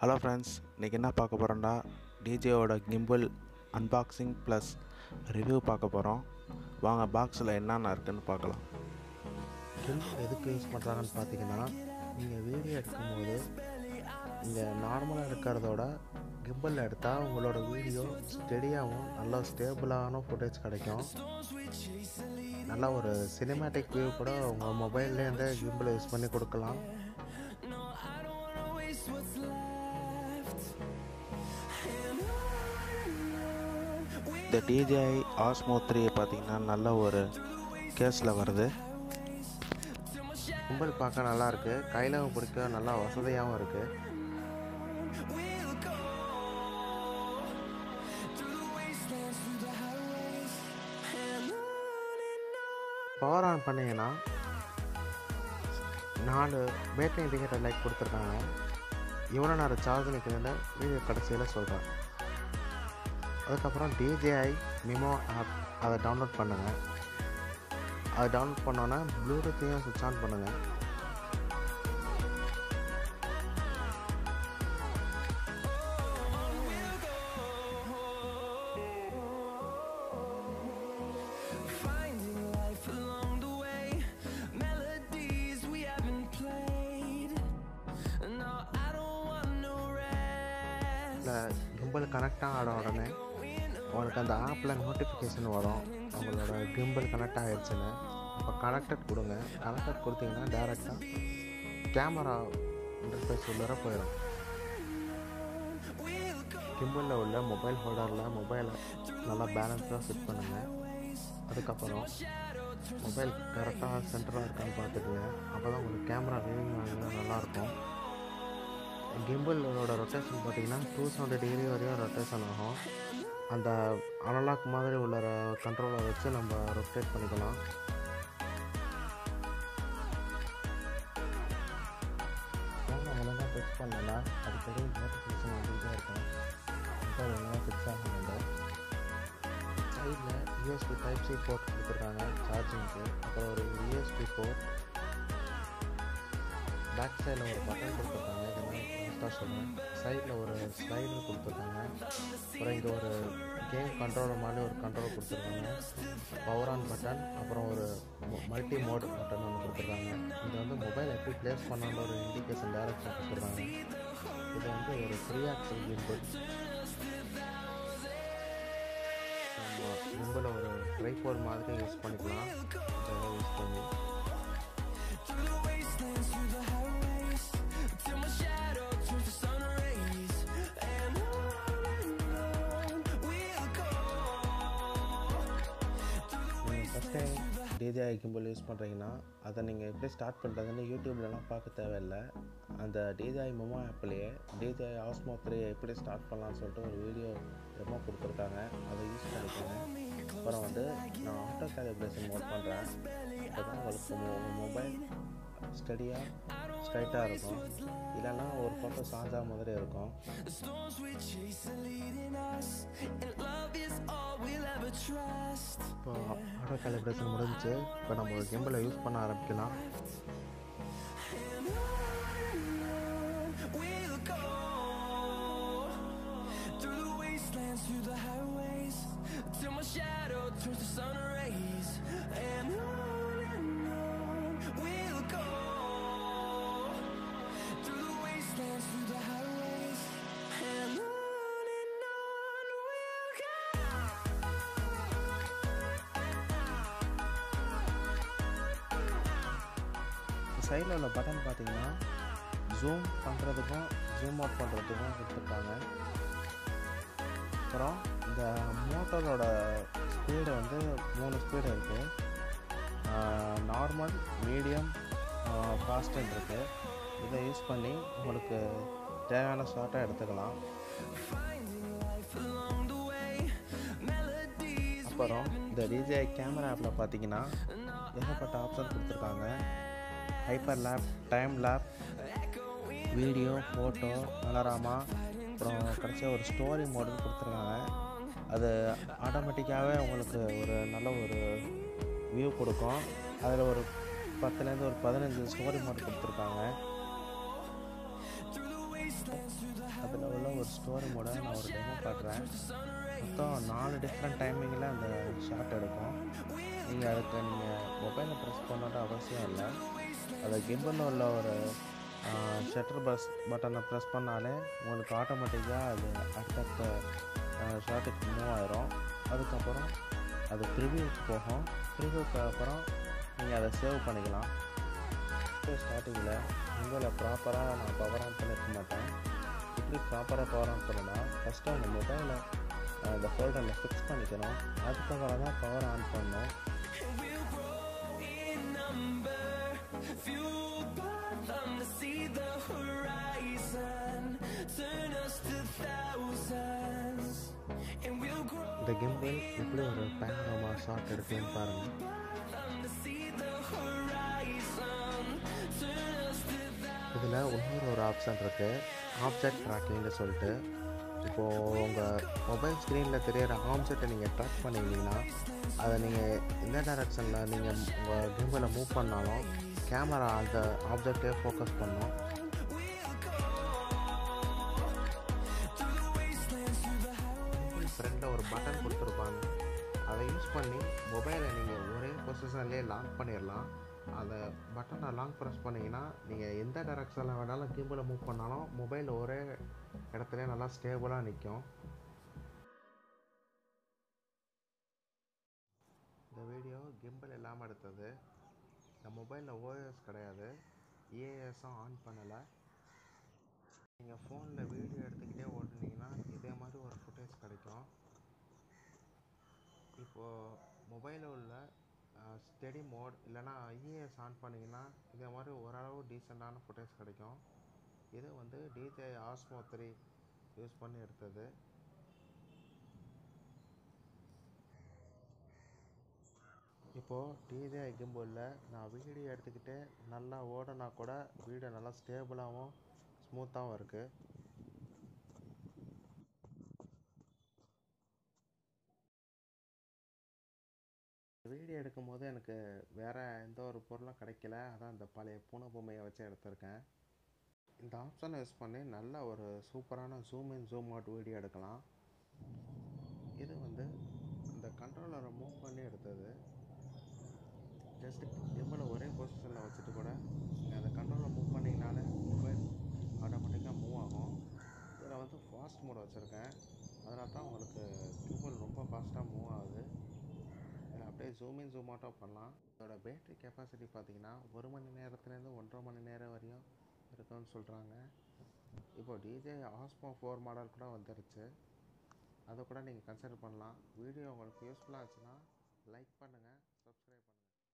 Hello friends, இன்றைக்கி என்ன பார்க்க போகிறோன்னா டிஜேயோட கிம்பிள் அன்பாக்சிங் ப்ளஸ் ரிவ்யூ பார்க்க போகிறோம். வாங்க பாக்ஸில் என்னென்ன இருக்குதுன்னு பார்க்கலாம். கிம்பிள் எதுக்கு யூஸ் பண்ணுறாங்கன்னு பார்த்தீங்கன்னா, நீங்கள் வீடியோ எடுக்கும்போது நீங்கள் நார்மலாக எடுக்கிறதோட கிம்பிளில் எடுத்தால் உங்களோட வீடியோ ஸ்டெடியாகவும் நல்லா ஸ்டேபிளான ஃபுட்டேஜ் கிடைக்கும். நல்லா ஒரு சினிமேட்டிக் வியூ கூட உங்கள் மொபைல்லேருந்தே கிம்பிளை யூஸ் பண்ணி கொடுக்கலாம். இந்த DJI Osmo 3 பார்த்திங்கன்னா நல்ல ஒரு கேஸில் வருது. கிம்பிள் பார்க்க நல்லா இருக்குது, கையில் பிடிக்க நல்லா வசதியாகவும் இருக்குது. பவர் ஆன் பண்ணிங்கன்னா 4 பேட்டரி இண்டிகேட்டர் லைட் கொடுத்துருக்காங்க. இவ்வளோ நேரம் சார்ஜ் நிற்கிறதுன்னு வீடியோ கடைசியில் சொல்கிறேன். அதுக்கப்புறம் DJI மிமோ ஆப், அதை டவுன்லோட் பண்ணுங்கள். அதை டவுன்லோட் பண்ணோன்னே ப்ளூடூத்தையும் சுவிட்ச் ஆன் பண்ணுங்கள். கிம்பிள் கனெக்ட் ஆன உடனே உங்களுக்கு அந்த ஆப்பில் நோட்டிஃபிகேஷன் வரும், உங்களோட கிம்பிள் கனெக்ட் ஆகிடுச்சுன்னு. இப்போ கனெக்டட் கொடுங்க. கனெக்டட் கொடுத்தீங்கன்னா டேரெக்டாக கேமரா இன்டர்ஃபேஸ் உள்ளார போயிடும். கிம்பிளில் உள்ள மொபைல் ஹோல்டரில் மொபைலை நல்லா பேலன்ஸாக செட் பண்ணுங்கள். அதுக்கப்புறம் மொபைல் கரெக்டாக சென்டராக இருக்கான்னு பார்த்துக்குங்க. அப்போ தான் உங்களுக்கு கேமரா வியூவிங் வாங்கினா நல்லாயிருக்கும். கிம்பிளோட ரொட்டேஷன் பார்த்திங்கன்னா 270 டிகிரி வரையும் ரொட்டேஷன் ஆகும். அந்த அனலாக் மாதிரி உள்ள கண்ட்ரோலை வச்சு நம்ம ரொட்டேட் பண்ணிக்கலாம். ஃபோனை ஒழுங்காக ஃபிக்ஸ் பண்ணலன்னா அது பெரிய நோட்டிஃபிகேஷன் வந்துகிட்டே இருக்கும். மொபைல் ஒழுங்காக ஃபிக்ஸ் ஆகணும். சைடில் USB Type-C போர்ட் கொடுத்துருக்காங்க சார்ஜிங்க்கு. அப்புறம் ஒரு USB போர்ட். பேக் சைடில் ஒரு பட்டன் கொடுத்துருக்காங்க. சொல்லுவேன். சைடில் ஒரு ஸ்லைடர் கொடுத்துருக்காங்க. அப்புறம் இது ஒரு கேம் கண்ட்ரோலர் மாதிரி ஒரு கண்ட்ரோல் கொடுத்துருக்காங்க. பவர் ஆன் பட்டன், அப்புறம் ஒரு மல்டி மோட் பட்டன் ஒன்று கொடுத்துருக்காங்க. இது வந்து மொபைல் எப்படி ப்ளேஸ் பண்ணாலும் ஒரு இண்டிகேஷன் டைரக்ஷன் கொடுத்துருக்காங்க. இது வந்து ஒரு 3 ஆக்சல் கிம்பிள். நம்ம கிம்பிளை ஒரு ட்ரைபோட் மாதிரி யூஸ் பண்ணிக்கலாம். இதெல்லாம் யூஸ் பண்ணி DJI கிம்பிள் யூஸ் பண்ணுறீங்கன்னா அதை நீங்கள் எப்படி ஸ்டார்ட் பண்ணுறதுன்னு யூடியூப்லலாம் பார்க்க தேவையில்லை. அந்த DJI மிமோ ஆப்லேயே DJI Osmo 3 எப்படி ஸ்டார்ட் பண்ணலான்னு சொல்லிட்டு ஒரு வீடியோ ரெமோ கொடுத்துருக்காங்க. அதை யூஸ் பண்ணிக்கோங்க. அப்புறம் வந்து நான் ஆட்டோ கேலிப்ரேஷன் மோட் பண்ணுறேன். அப்போ தான் உங்களுக்கு மொபைல் ஸ்டடியாக ஸ்ட்ரைட்டாக இருக்கும், இல்லைன்னா ஒரு பக்கம் சாஞ்சா மாதிரி இருக்கும். இப்போ ஆட்டோ கேலிப்ரேஷன் முடிஞ்சு, இப்போ நம்ம கிம்பிளை யூஸ் பண்ண ஆரம்பிக்கலாம். சைடில் உள்ள பட்டன் பார்த்தீங்கன்னா ஜூம் பண்ணுறதுக்கும் ஜூம் அவுட் பண்ணுறதுக்கும் கொடுத்துருக்காங்க. அப்புறம் இந்த மோட்டரோட ஸ்பீடு வந்து 3 ஸ்பீடு இருக்குது. நார்மல், மீடியம், ஃபாஸ்ட்டுன்னு இருக்குது. இதை யூஸ் பண்ணி உங்களுக்கு தேவையான ஷார்ட்டாக எடுத்துக்கலாம். அப்புறம் இந்த DJI கேமரா ஆப்பில் பார்த்தீங்கன்னா ஏகப்பட்ட ஆப்ஷன் கொடுத்துருக்காங்க. Hyperlapse, time lapse, video, photo, panorama, அப்புறம் கடைசியாக ஒரு ஸ்டோரி மோடுன்னு கொடுத்துருக்காங்க. அது ஆட்டோமேட்டிக்காகவே உங்களுக்கு ஒரு நல்ல ஒரு வியூ கொடுக்கும். அதில் ஒரு 10லேருந்து ஒரு 15 ஸ்டோரி மோட் கொடுத்துருக்காங்க. அதில் உள்ள ஒரு ஸ்டோரி மோட நான் ஒரு டெமோ காட்டுறேன். மொத்தம் 4 டிஃப்ரெண்ட் டைமிங்கில் அந்த ஷாட் எடுக்கும். நீங்கள் அதுக்கு மொபைலில் ப்ரெஸ் பண்ணோட அவசியம் இல்லை. அதை கிம்பலில் உள்ள ஒரு ஷட்டர் பட்டனை ப்ரெஸ் பண்ணாலே உங்களுக்கு ஆட்டோமேட்டிக்காக அது அடுத்தடுத்த ஷாட்டுக்கு மூவ் ஆயிரும். அதுக்கப்புறம் அது ப்ரிவியூக்கு போகும். ப்ரிவியூக்கு அப்புறம் நீங்கள் அதை சேவ் பண்ணிக்கலாம். ஸ்டார்டிங்கில் உங்களை ப்ராப்பராக நான் பவர் ஆன் பண்ணியிருக்க மாட்டேன். எப்படி ப்ராப்பராக பவர் ஆன் பண்ணலாம், ஃபஸ்ட்டு உங்கள் மொபைலை அந்த ஃபோல்டரில் ஃபிக்ஸ் பண்ணிக்கணும். அதுக்கப்புறம் தான் பவர் ஆன் பண்ணணும். இந்த கிம்பிள் எப்படி ஒரு பேனோரமா ஷாட் எடுக்குன்னு பாருங்கள். இதில் இன்னொரு ஒரு ஆப்ஷன் இருக்குது, ஆப்ஜெக்ட் ட்ராக்கிங்னு சொல்லிட்டு. இப்போது உங்கள் மொபைல் ஸ்க்ரீனில் தெரியிற ஆப்ஜெக்டை நீங்கள் ட்ராக் பண்ணிங்கன்னா அதை நீங்கள் எந்த டைரெக்ஷனில் நீங்கள் உங்கள் கிம்பிளை மூவ் பண்ணாலும் கேமரா அந்த ஆப்ஜெக்டே ஃபோக்கஸ் பண்ணும். ஃப்ரண்டில் ஒரு பட்டன் கொடுத்துருப்பாங்க. அதை யூஸ் பண்ணி மொபைலை நீங்கள் ஒரே பொசிஷன்லேயே லாக் பண்ணிடலாம். அந்த பட்டனை லாங் ப்ரெஸ் பண்ணிங்கன்னா நீங்கள் எந்த டைரெக்ஷனில் வேணாலும் கிம்பிளை மூவ் பண்ணாலும் மொபைல் ஒரே இடத்துல நல்லா ஸ்டேபிளாக நிற்கும். இந்த வீடியோ கிம்பிள் இல்லாமல் எடுத்தது. இந்த மொபைலில் ஓஎஸ் கிடையாது, ஏஎஸும் ஆன் பண்ணலை. நீங்கள் ஃபோனில் வீடியோ எடுத்துக்கிட்டே ஓட்டுனீங்கன்னா இதே மாதிரி ஒரு ஃபுட்டேஜ் கிடைக்கும். இப்போது மொபைலில் உள்ள ஸ்டெடி மோட் இல்லைனா ஐஏஎஸ் ஆன் பண்ணிங்கன்னா இதே மாதிரி ஓரளவு டீசெண்டான ஃபுட்டேஜ் கிடைக்கும். இது வந்து DJI Osmo 3 யூஸ் பண்ணி எடுத்தது. இப்போது DJI கிம்பலில் நான் வீடியோ எடுத்துக்கிட்டே நல்லா ஓடனா கூட வீடியோ நல்லா ஸ்டேபிளாகவும் ஸ்மூத்தாகவும் இருக்குது. வீடியோ எடுக்கும்போது எனக்கு வேறு எந்த ஒரு பொருளும் கிடைக்கல. அதான் இந்த பழைய பூனை பொம்மையை வச்சு எடுத்திருக்கேன். இந்த ஆப்ஷனை யூஸ் பண்ணி நல்ல ஒரு சூப்பரான zoom in zoom out video எடுக்கலாம். இது வந்து இந்த கண்ட்ரோலரை மூவ் பண்ணி எடுத்தது. ஜஸ்ட்டு கிம்பலை ஒரே பொசிஷனில் வச்சுட்டு கூட நீங்கள் அந்த கண்ட்ரோலை மூவ் பண்ணிங்கனாலே மொபைல் ஆட்டோமேட்டிக்காக மூவ் ஆகும். இதில் வந்து ஃபாஸ்ட் மோட் வச்சுருக்கேன், அதனால தான் உங்களுக்கு கிம்பல் ரொம்ப ஃபாஸ்ட்டாக மூவ் ஆகுது. இதில் அப்படியே ஜூம் இன் ஜூம் அவுட்டும் பண்ணலாம். இதோட பேட்டரி கெப்பாசிட்டி பார்த்தீங்கன்னா 1 மணி நேரத்துலேருந்து 1.5 மணி நேரம் வரையும் இருக்குன்னு சொல்கிறாங்க. இப்போது DJI Osmo 4 மாடல் கூட வந்துருச்சு, அதை கூட நீங்கள் கன்சிடர் பண்ணலாம். வீடியோ உங்களுக்கு யூஸ்ஃபுல்லாக இருந்துச்சுன்னா லைக் பண்ணுங்கள், சப்ஸ்கிரைப் பண்ணுங்கள்.